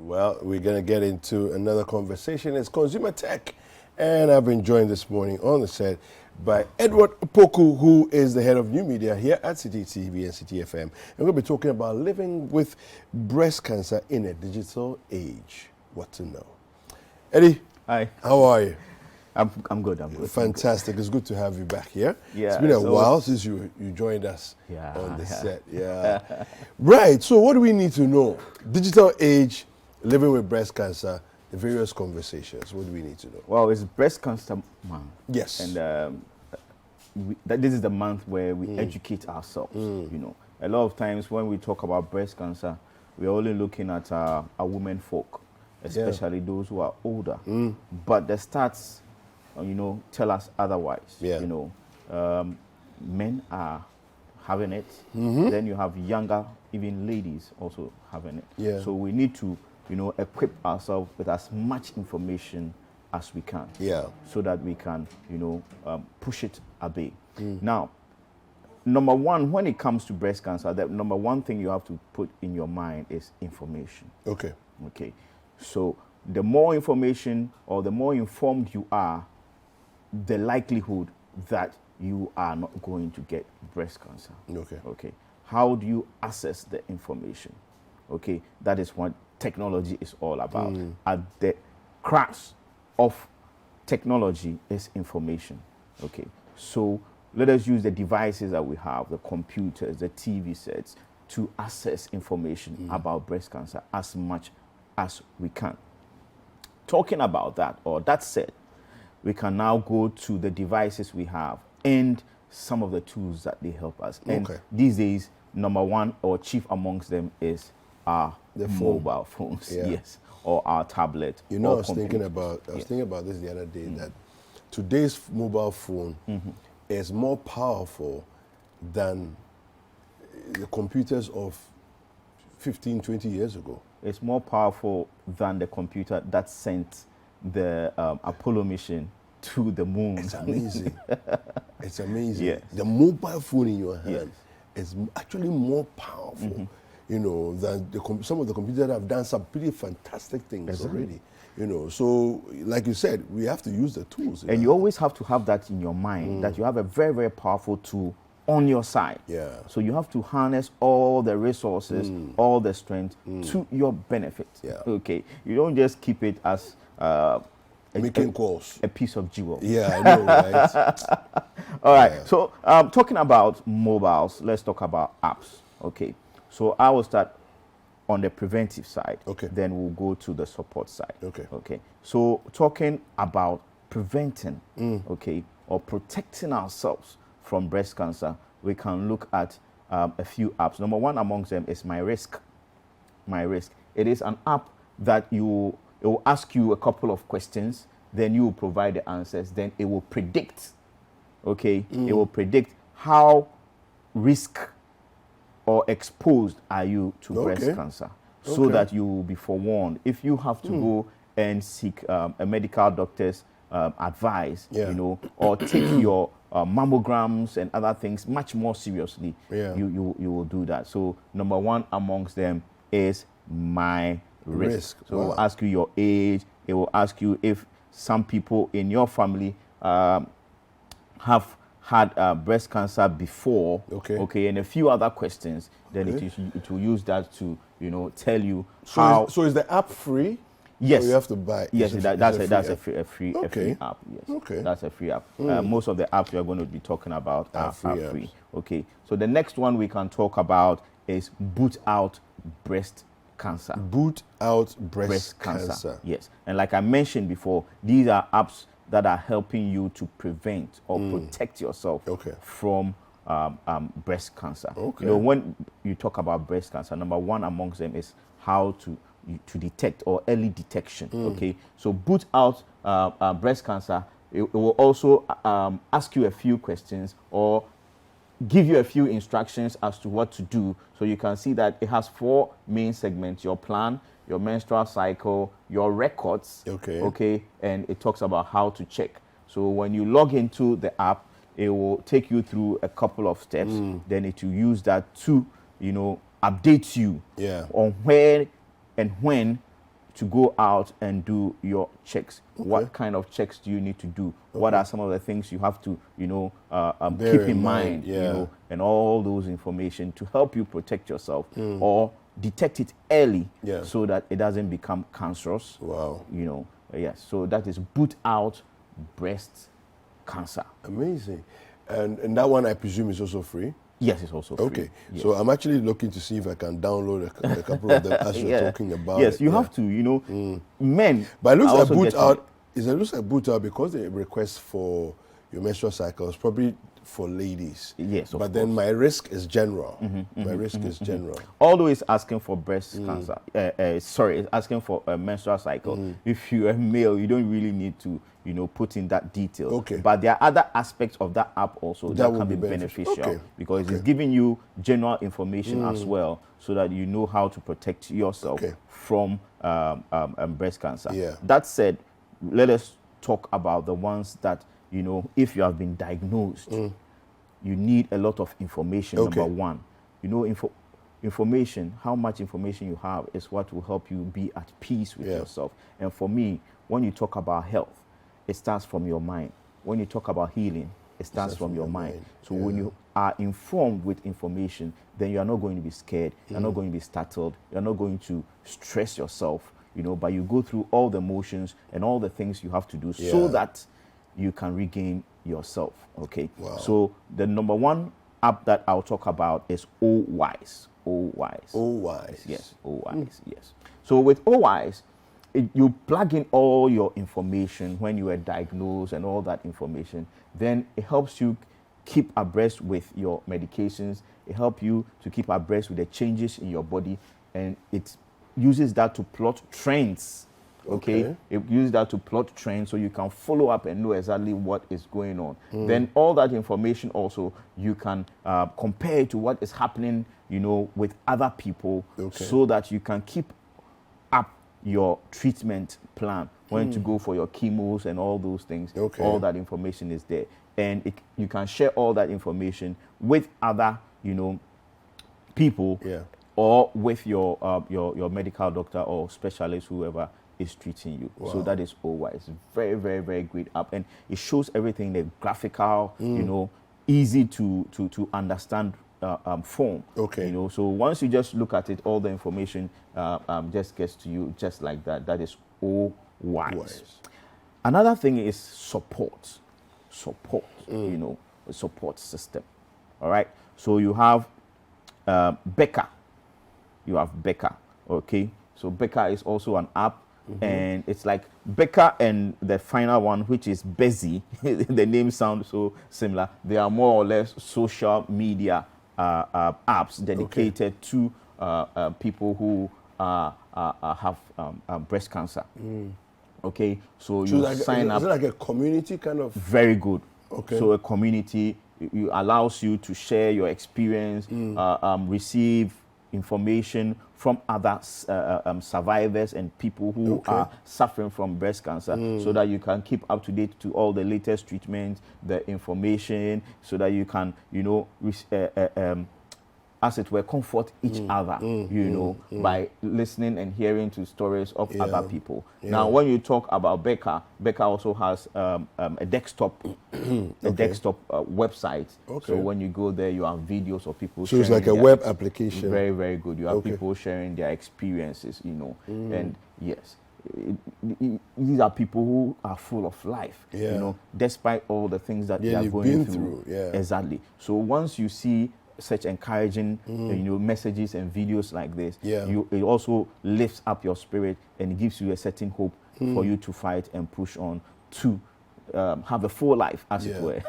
Well, we're going to get into another conversation. It's consumer tech. And I've been joined this morning on the set by Edward Opoku, who is the head of new media here at Citi TV and Citi FM. And we're going to be talking about living with breast cancer in a digital age. What to know. Eddie. Hi. How are you? I'm good. Fantastic. It's good to have you back here. Yeah. It's been a while since you joined us on the set. Yeah. Right. So what do we need to know? Digital age, living with breast cancer, the various conversations. What do we need to know? Well, it's Breast Cancer Month. Yes. And this is the month where we educate ourselves. You know, a lot of times when we talk about breast cancer, we're only looking at our women folk, especially those who are older. But the stats, tell us otherwise. Yeah. You know, men are having it. Then you have younger, even ladies also having it. Yeah. So we need to, equip ourselves with as much information as we can. Yeah. So that we can, push it away. Now, number one, when it comes to breast cancer, the number one thing you have to put in your mind is information. Okay. Okay. So the more information or the more informed you are, the likelihood that you are not going to get breast cancer. Okay. Okay. How do you access the information? Okay. That is what technology is all about. At the crux of technology is information. Okay. So let us use the devices that we have, the computers, the TV sets, to access information about breast cancer as much as we can. Talking about that, or that said, we can now go to the devices we have and some of the tools that they help us. And these days, number one or chief amongst them is our mobile phones, yes, or our tablet. I was thinking about this the other day, that today's mobile phone is more powerful than the computers of 15, 20 years ago. It's more powerful than the computer that sent the Apollo mission to the moon. It's amazing. It's amazing. Yes. The mobile phone in your hand is actually more powerful, than some of the computers that have done some pretty fantastic things already. So like you said, we have to use the tools. And you always have to have that in your mind, that you have a very, very powerful tool on your side. Yeah. So you have to harness all the resources, all the strength to your benefit. Yeah. Okay. You don't just keep it as making calls. A piece of jewel. Yeah, I know, right? All right. Yeah. So talking about mobiles, let's talk about apps. Okay. So I will start on the preventive side. Okay. Then we'll go to the support side. Okay. Okay. So talking about preventing, okay, or protecting ourselves from breast cancer, we can look at a few apps. Number one amongst them is My Risk. My Risk. It is an app that it will ask you a couple of questions, then you will provide the answers, then it will predict, okay? It will predict how risk or exposed are you to breast cancer, so that you will be forewarned. If you have to go and seek a medical doctor's advice, or take your mammograms and other things much more seriously, you will do that. So number one amongst them is My Risk. So it will ask you your age. It will ask you if some people in your family have had breast cancer before, and a few other questions. Then it will use that to tell you how. So is the app free? Yes. Or you have to buy. Yes, that's a free app. Yes. Okay. That's a free app. Most of the apps we are going to be talking about are free. Okay. So the next one we can talk about is Boot Out Breast Cancer. Boot Out Breast Cancer. Yes. And like I mentioned before, these are apps that are helping you to prevent or protect yourself from breast cancer. When you talk about breast cancer, number one amongst them is how to detect, or early detection. Okay, so Boot Out Breast Cancer, it will also ask you a few questions or give you a few instructions as to what to do. So you can see that it has 4 main segments: your plan, your menstrual cycle, your records, and it talks about how to check. So when you log into the app, it will take you through a couple of steps. Then it will use that to, update you on where and when to go out and do your checks. What kind of checks do you need to do? What are some of the things you have to, keep in mind, and all those information to help you protect yourself or detect it early so that it doesn't become cancerous. Wow. Yes. So that is boot out breast cancer. Amazing. And that one, I presume, is also free? Yes, it's also free. Okay. Yes. So I'm actually looking to see if I can download a couple of them as you're talking about Yes, it. you have to, men. But it looks like boot out. It looks like boot out because they request for your menstrual cycles, probably for ladies. Yes, but then my risk is general. My risk is general. Although it's asking for breast cancer, it's asking for a menstrual cycle. If you're a male, you don't really need to, put in that detail. Okay. But there are other aspects of that app also that can be beneficial because it's giving you general information as well, so that you know how to protect yourself from breast cancer. Yeah. That said, let us talk about the ones that, if you have been diagnosed, you need a lot of information. Number one, information, how much information you have is what will help you be at peace with yourself. And for me, when you talk about health, it starts from your mind. When you talk about healing, it starts from your mind. So when you are informed with information, then you are not going to be scared, you're not going to be startled, you're not going to stress yourself, but you go through all the motions and all the things you have to do so that you can regain yourself. Okay. Wow. So the number one app that I'll talk about is Owise. Owise. Yes, Owise. Yes. So with Owise, you plug in all your information when you were diagnosed and all that information. Then it helps you keep abreast with your medications. It helps you to keep abreast with the changes in your body, and it uses that to plot trends. Okay. It uses that to plot trends so you can follow up and know exactly what is going on. Then all that information also you can compare to what is happening, with other people, so that you can keep up your treatment plan, when to go for your chemos and all those things. All that information is there, and you can share all that information with other, people, or with your medical doctor or specialist, whoever is treating you. Wow. So that is Owise. Very, very, very great app, and it shows everything in the graphical, easy to understand form. So once you just look at it, all the information just gets to you just like that. That is Owise. Another thing is support. A support system. All right. So you have Becca. Okay. So Becca is also an app. And it's like Becca and the final one, which is Busy. The name sounds so similar. They are more or less social media apps dedicated to people who have breast cancer. Okay, so you sign up. Is it like a community kind of? Very good. Okay. So a community allows you to share your experience, receive information from other survivors and people who are suffering from breast cancer, so that you can keep up to date to all the latest treatments, the information, so that you can, as it were, comfort each other, by listening and hearing to stories of other people. Now, when you talk about Becca also has a desktop, website. So when you go there, you have videos of people. So it's like a web application. Very, very good. You have people sharing their experiences, and yes. These are people who are full of life, despite all the things that they are going through. Exactly. So once you see such encouraging messages and videos like this, it also lifts up your spirit and gives you a certain hope for you to fight and push on to have a full life, as it were.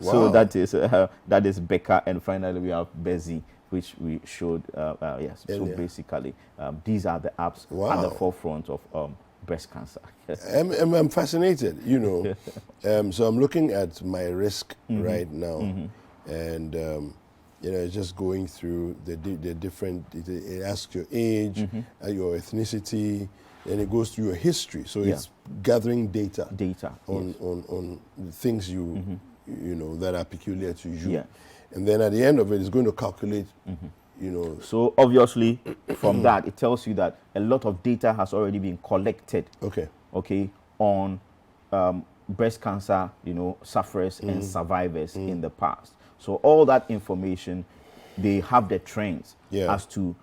So that is Becca, and finally we have Busy, which we showed. So basically, these are the apps at the forefront of breast cancer. I'm fascinated, so I'm looking at my risk right now, and it's just going through the different. It asks your age, your ethnicity, and it goes through your history. So it's gathering data on things you that are peculiar to you. And then at the end of it, it's going to calculate you know. So obviously, from that, it tells you that a lot of data has already been collected. Okay. On breast cancer, you know, sufferers and survivors in the past. So all that information, they have the trends as to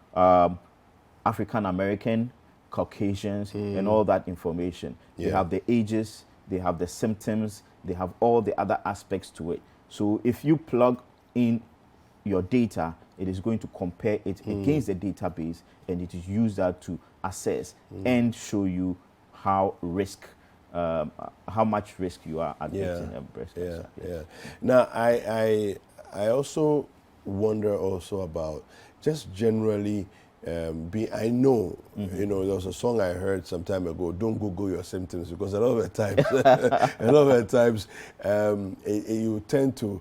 African American, Caucasians, and all that information. They have the ages, they have the symptoms, they have all the other aspects to it. So if you plug in your data, it is going to compare it against the database, and it is used that to assess and show you how much risk you are at getting breast cancer. Yeah. Now, I also wonder also about just generally I know, you know, there was a song I heard some time ago, don't Google your symptoms, because a lot of the times, you tend to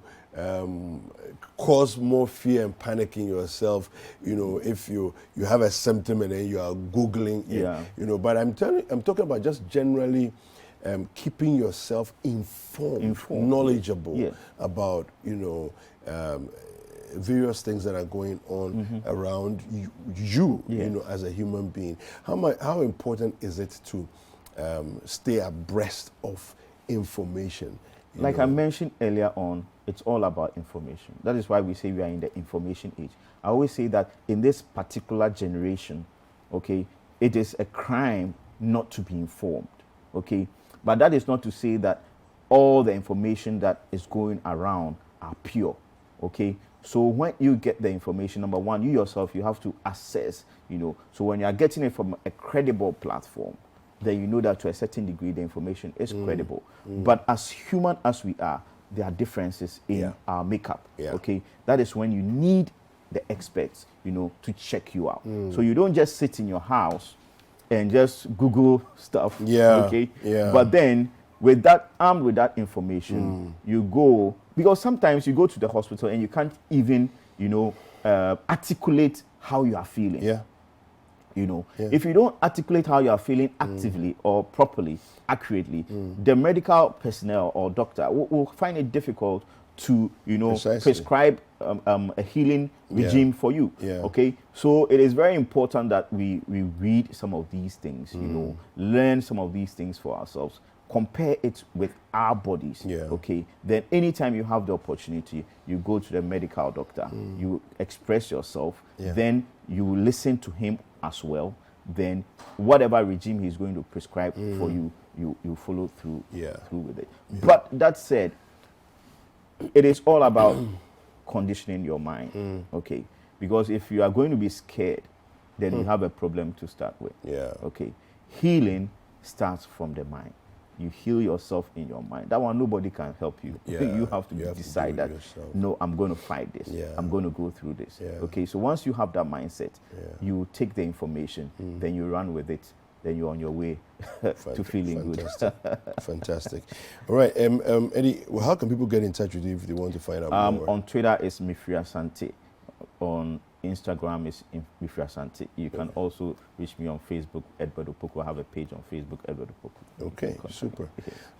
cause more fear and panic in yourself, you know, if you have a symptom and then you are Googling it, you know, but I'm talking about just generally keeping yourself informed. Knowledgeable about, you know, various things that are going on around you, you know, as a human being. How important is it to stay abreast of information? Like I mentioned earlier on, it's all about information. That is why we say we are in the information age. I always say that in this particular generation, okay, it is a crime not to be informed, okay? But that is not to say that all the information that is going around are pure, okay? So when you get the information, number one, you yourself, you have to assess, you know. So when you are getting it from a credible platform, then you know that to a certain degree the information is credible. But as human as we are, there are differences in our makeup, okay? That is when you need the experts, you know, to check you out. So you don't just sit in your house and just Google stuff, okay? But then armed with that information, you go, because sometimes you go to the hospital and you can't even, you know, articulate how you are feeling. You know, if you don't articulate how you are feeling actively or properly, accurately, the medical personnel or doctor will find it difficult to, you know, prescribe a healing regime for you. Okay, so it is very important that we read some of these things, you know, learn some of these things for ourselves, compare it with our bodies. Okay, then anytime you have the opportunity, you go to the medical doctor, you express yourself, then you listen to him as well. Then whatever regime he's going to prescribe for you, you follow through with it. But that said, it is all about conditioning your mind, okay? Because if you are going to be scared, then you have a problem to start with. Okay, healing starts from the mind. You heal yourself in your mind. That one, nobody can help you. You have to decide that, no, I'm going to fight this. I'm going to go through this. Okay, so once you have that mindset, you take the information, then you run with it, then you're on your way to feeling good. Fantastic. All right, Eddie, well, how can people get in touch with you if they want to find out more? On Twitter, it's Mifri Asante. On Instagram is Mifri Asante. You can also reach me on Facebook, Edward Opoku. I have a page on Facebook, Edward Opoku. Okay, super.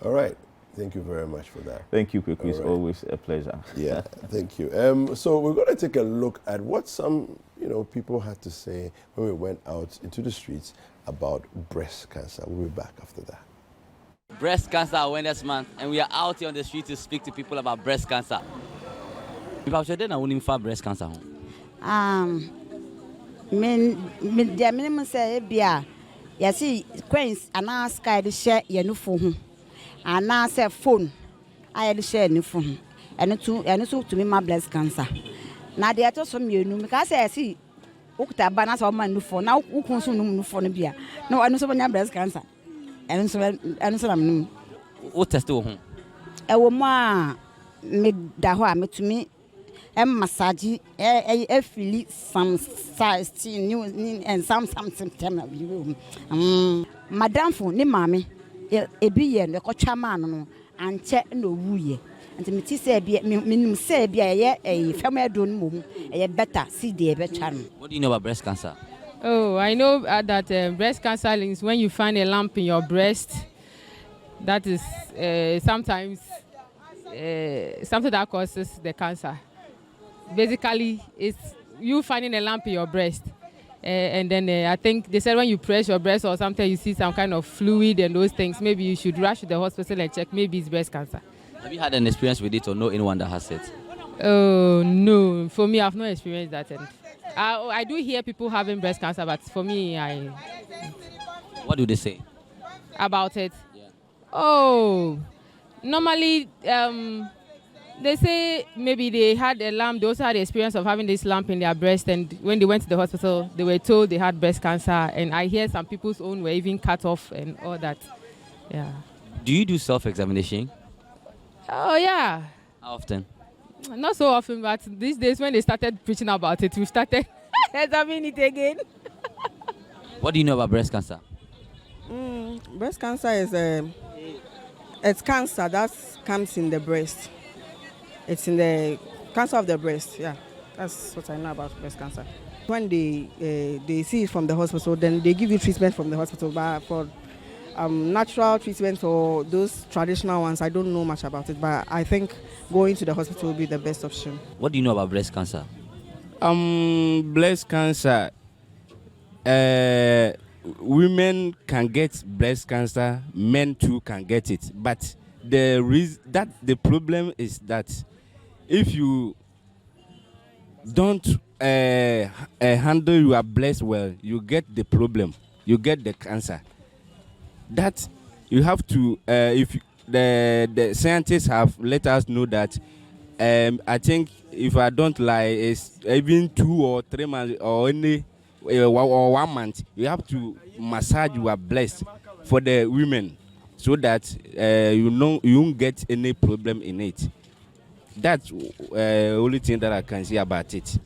All right. Thank you very much for that. Thank you, Kweku. It's always a pleasure. Yeah, thank you. So we're going to take a look at what some, you know, people had to say when we went out into the streets about breast cancer. We'll be back after that. Breast Cancer Awareness Month, and we are out here on the street to speak to people about breast cancer. If I said I wouldn't find breast cancer. The minimum say, Bia, you see, Queens and our sky to share your new phone, and now say phone, I had to share new phone, and it's to me my breast cancer. Now they are just from you, because I see, Ukta Banas or my new phone, now who consume new phone, Bia. No, I know someone breast cancer, and so I'm what test to home? A woman made that to me. Massage, feel some size, new and some symptom. Madame for ni mammy, a be the cochaman, and check no woo. And to me, say, be a family don't move, a better see the better. What do you know about breast cancer? Oh, I know that breast cancer is when you find a lump in your breast. That is sometimes something that causes the cancer. Basically, it's you finding a lump in your breast. And then I think they said when you press your breast or something, you see some kind of fluid and those things, maybe you should rush to the hospital and check. Maybe it's breast cancer. Have you had an experience with it or know anyone that has it? Oh, no. For me, I've not experienced that. And I do hear people having breast cancer, but for me, What do they say about it? Yeah. Oh, normally, they say maybe they had a lump. They also had the experience of having this lump in their breast, and when they went to the hospital, they were told they had breast cancer. And I hear some people's own were even cut off and all that. Yeah. Do you do self-examination? Oh, yeah. How often? Not so often, but these days when they started preaching about it, we started examining it again. What do you know about breast cancer? Breast cancer is it's cancer that comes in the breast. It's in the cancer of the breast. Yeah, that's what I know about breast cancer. When they see it from the hospital, then they give you treatment from the hospital. But for natural treatment or those traditional ones, I don't know much about it. But I think going to the hospital will be the best option. What do you know about breast cancer? Breast cancer. Women can get breast cancer. Men too can get it. But the problem is that if you don't handle your breast well, you get the problem. You get the cancer. That you have to. If the scientists have let us know that. I think if I don't lie, it's even 2 or 3 months or only or 1 month. You have to massage your breast for the women so that you won't get any problem in it. That's only thing that I can say about it.